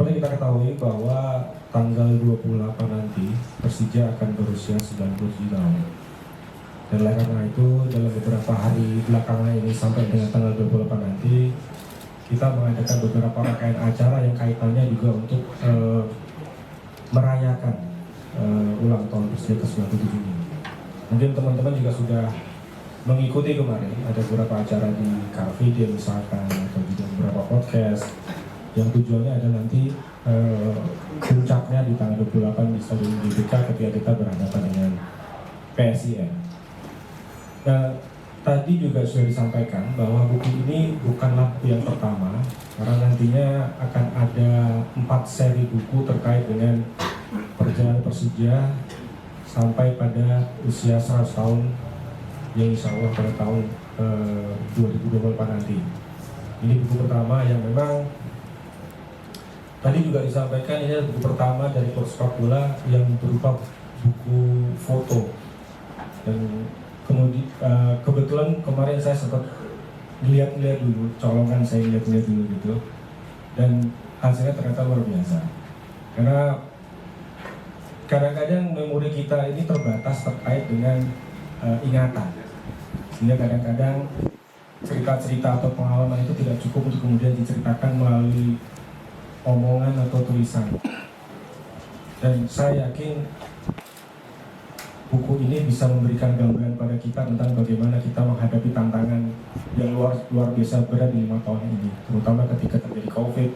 Seperti kita ketahui bahwa tanggal 28 nanti Persija akan berusia 97 tahun. Dan oleh karena itu dalam beberapa hari belakangan ini sampai dengan tanggal 28 nanti kita mengadakan beberapa rangkaian acara yang kaitannya juga untuk merayakan ulang tahun Persija ke-97 ini. Mungkin teman-teman juga sudah mengikuti kemarin ada beberapa acara di Car Video misalkan atau juga beberapa podcast yang tujuannya ada nanti puncaknya di tanggal 28 di Stadion GBK ketika kita berhadapan dengan PSIS. Nah, tadi juga sudah disampaikan bahwa buku ini bukanlah buku yang pertama, karena nantinya akan ada 4 seri buku terkait dengan perjalanan Persija sampai pada usia 100 tahun yang insya Allah pada tahun 2024 nanti. Ini buku pertama yang memang tadi juga disampaikan ini adalah buku pertama dari klub sepak bola yang berupa buku foto. Dan kemudian kebetulan kemarin saya sempat lihat-lihat dulu, colongan saya lihat-lihat dulu gitu, dan hasilnya ternyata luar biasa. Karena kadang-kadang memori kita ini terbatas terkait dengan ingatan, sehingga kadang-kadang cerita-cerita atau pengalaman itu tidak cukup untuk kemudian diceritakan melalui omongan atau tulisan. Dan saya yakin buku ini bisa memberikan gambaran pada kita tentang bagaimana kita menghadapi tantangan yang luar biasa berat di 5 tahun ini, terutama ketika terjadi COVID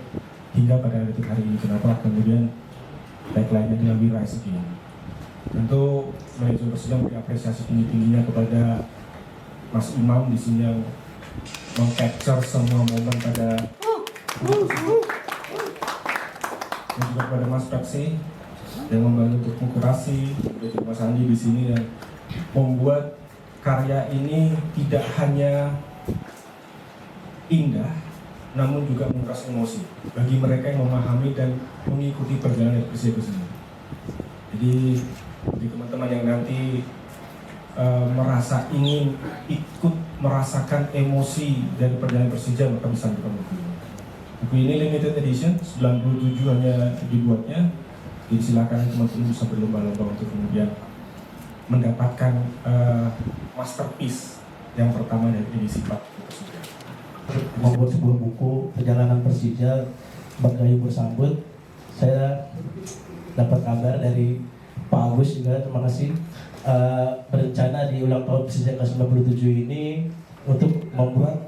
hingga pada detik hari ini. Kenapa kemudian tagline-nya adalah We Rise Again. Tentu manajemen Persija memberi apresiasi tinggi-tingginya kepada Mas Imam di sini yang meng-capture semua momen pada dan juga kepada Mas Pepsi yang membantu untuk mengkurasi, dan juga Mas Andi di sini yang membuat karya ini tidak hanya indah, namun juga menguras emosi bagi mereka yang memahami dan mengikuti perjalanan Persija ke sini. Jadi teman-teman yang nanti merasa ingin ikut merasakan emosi dari perjalanan Persija, maka bisa buka buku ini. Buku ini limited edition, 97 hanya dibuatnya. Jadi silakan teman-teman bisa berlomba-lomba untuk kemudian mendapatkan masterpiece yang pertama dari edisi 4 Persija. Membuat sebuah buku perjalanan Persija sebagai bersambut, saya dapat kabar dari Pak Agus juga, terima kasih, berencana di ulang tahun Persija ke-97 ini untuk membuat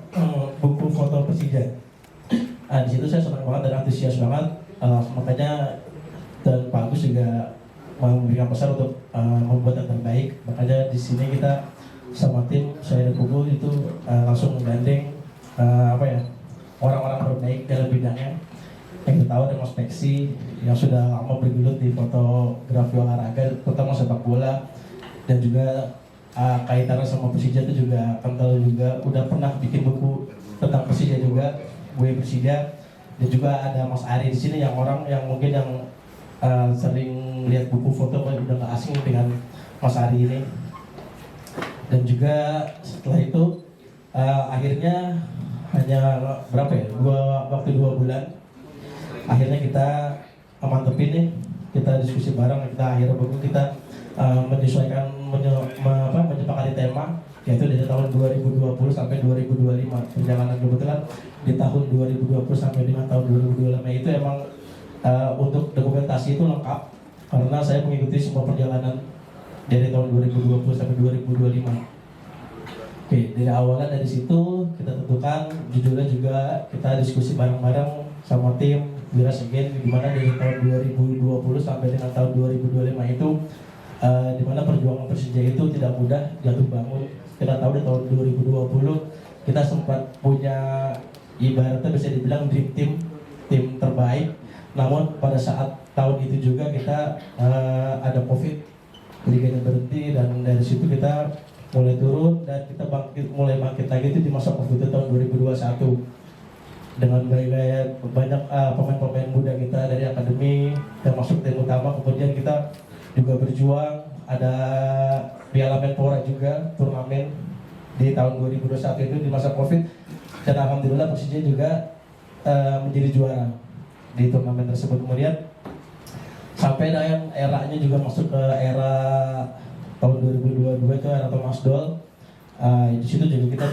buku foto Persija. Di situ saya senang banget dan antusias banget, makanya dan Pak Agus juga memberikan pesan untuk membuat yang terbaik. Makanya di sini kita sama tim saya dan Kubu itu langsung menggandeng orang-orang terbaik dalam bidangnya. Yang kita tahu ada Mas Peksi yang sudah lama bergelut di fotografi olahraga, terutama sepak bola, dan juga kaitannya sama Persija itu juga kental juga, udah pernah bikin buku tentang Persija juga, gue Persija. Dan juga ada Mas Ari di sini yang orang yang mungkin yang sering lihat buku foto udah gak asing dengan Mas Ari ini. Dan juga setelah itu akhirnya hanya berapa ya, waktu 2 bulan akhirnya kita mantepin nih, kita diskusi bareng, kita akhirnya buku kita menyesuaikan menyepakati tema, yaitu dari tahun 2020 sampai 2025 perjalanan. Kebetulan di tahun 2020 sampai dengan tahun 2025 itu emang untuk dokumentasi itu lengkap, karena saya mengikuti semua perjalanan dari tahun 2020 sampai 2025. Oke, dari awalnya dari situ kita tentukan judulnya, juga kita diskusi bareng-bareng sama tim We Rise Again, dimana dari tahun 2020 sampai dengan tahun 2025 itu dimana perjuangan Persija itu tidak mudah jatuh bangun. Kita tahu di tahun 2020 kita sempat punya ibaratnya bisa dibilang dream team, tim terbaik. Namun pada saat tahun itu juga kita ada COVID, liganya berhenti, dan dari situ kita mulai turun dan kita mulai bangkit lagi itu di masa COVID itu tahun 2021 dengan banyak pemain-pemain muda kita dari akademi termasuk tim utama. Kemudian kita juga berjuang, ada Piala Menpora juga, turnamen di tahun 2021 itu di masa COVID, dan alhamdulillah Persija juga menjadi juara di turnamen tersebut. Kemudian sampai dengan eranya juga masuk ke era tahun 2022 itu era Thomas Doll. Di situ juga kita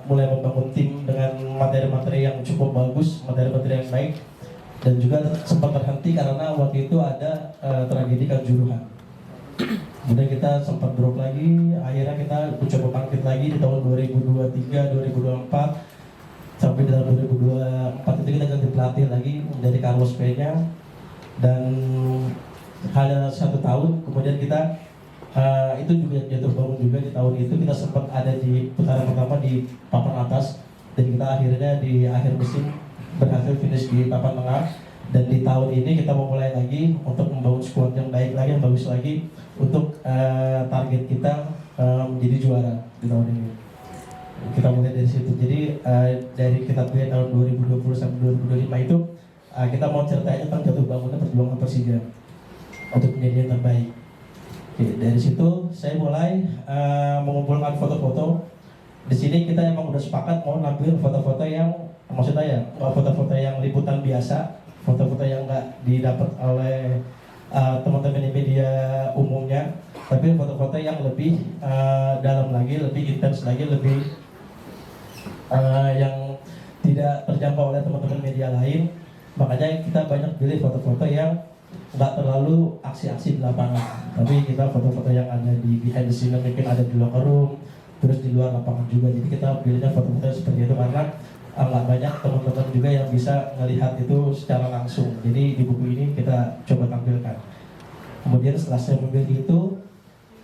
mulai membangun tim dengan materi-materi yang cukup bagus, materi-materi yang baik, dan juga sempat terhenti karena waktu itu ada tragedi Kanjuruhan. Kemudian kita sempat drop lagi, akhirnya kita mencoba bangkit lagi di tahun 2023, 2024, sampai di tahun 2024 itu kita ganti pelatih lagi dari Carlos Peña, dan hanya 1 tahun kemudian kita itu juga jatuh bangun juga di tahun itu. Kita sempat ada di putaran pertama di papan atas, dan kita akhirnya di akhir musim berhasil finish di papan tengah. Dan di tahun ini kita memulai lagi untuk membangun squad yang baik lagi, yang bagus lagi, untuk target kita menjadi juara di tahun ini. Kita mulai dari situ. Jadi dari kita pilih tahun 2020 sampai 2025 itu kita mau ceritain tentang jatuh bangunnya perjuangan Persija untuk menjadi yang terbaik. Oke, dari situ saya mulai mengumpulkan foto-foto. Di sini kita emang udah sepakat mau nampilin foto-foto yang, maksudnya ya, foto-foto yang liputan biasa, foto-foto yang nggak didapat oleh teman-teman di media umumnya, tapi foto-foto yang lebih dalam lagi, lebih intens lagi, lebih yang tidak terjangkau oleh teman-teman media lain. Makanya kita banyak pilih foto-foto yang nggak terlalu aksi-aksi di lapangan, tapi kita foto-foto yang ada di behind the scene, mungkin ada di locker room, terus di luar lapangan juga. Jadi kita pilihnya foto-foto seperti itu karena nggak banyak teman-teman juga yang bisa melihat itu secara langsung. Jadi di buku ini kita coba tampilkan. Kemudian setelah saya memilih itu,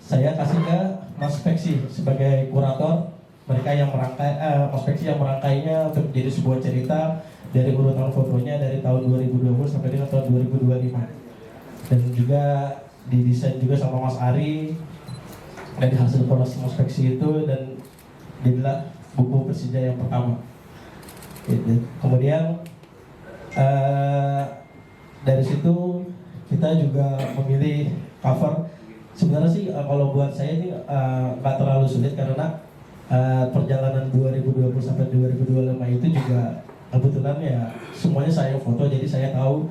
saya kasih ke Mas Peksi sebagai kurator. Mereka yang merangkai, Mas Peksi yang merangkainya untuk menjadi sebuah cerita dari urutan fotonya dari tahun 2020 sampai dengan tahun 2025. Dan juga didesain juga sama Mas Ari, dan hasil kolaborasi Mas Peksi itu, dan jadilah buku Persija yang pertama. Kemudian dari situ kita juga memilih cover. Sebenarnya sih kalau buat saya ini nggak terlalu sulit karena perjalanan 2020 sampai 2025 itu juga kebetulan ya semuanya saya foto, jadi saya tahu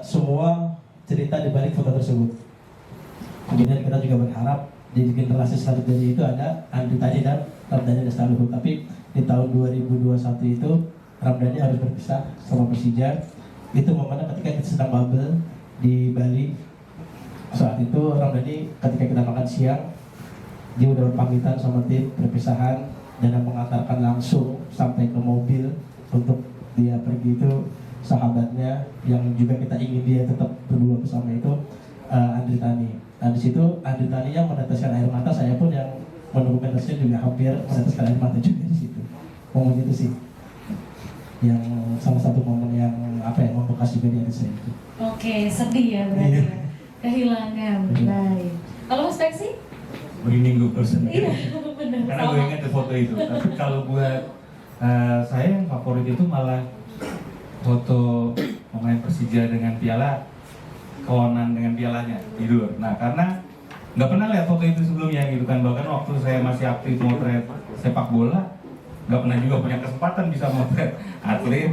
semua cerita di balik foto tersebut. Kemudian kita juga berharap di generasi selanjutnya itu ada Andri Tani dan Ramdhani Desta Luhut. Tapi di tahun 2021 itu Ramdhani harus berpisah sama Persija. Itu momennya ketika kita sedang bubble di Bali. Saat itu Ramdhani ketika kita makan siang, dia udah berpamitan sama tim perpisahan dan mengantarkan langsung sampai ke mobil untuk dia pergi. Itu sahabatnya yang juga kita ingin dia tetap berdua bersama itu Andri Tani. Nah di situ Andri Tani yang meneteskan air mata, saya pun yang mendokumentasinya juga hampir meneteskan air mata juga di situ. Momen itu sih yang salah satu momen yang membekas juga di hati saya itu. Oke, sedih ya berarti ya. Kehilangan. Baik. Kalau Mas Peksi? Merinding gue person. Iya, benar. Karena gue ingat di foto itu. Tapi kalau buat saya yang favorit itu malah foto pemain Persija dengan piala, kawanan dengan pialanya tidur. Nah karena nggak pernah lihat foto itu sebelumnya gitu kan. Bahkan waktu saya masih aktif motret sepak bola, nggak pernah juga punya kesempatan bisa motret atlet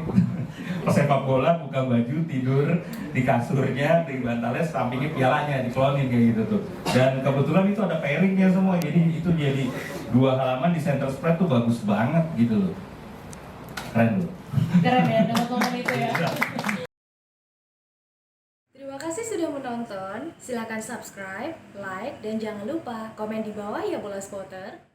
pesepak bola, buka baju, tidur di kasurnya, di bantalnya, sampingnya pialanya, diklonin kayak gitu tuh. Dan kebetulan itu ada pairingnya semua, jadi itu jadi 2 halaman di center spread tuh bagus banget gitu loh. Keren loh. Keren ya, dapat momen itu ya. Terima kasih sudah menonton. Silakan subscribe, like, dan jangan lupa komen di bawah ya Bola Spotter.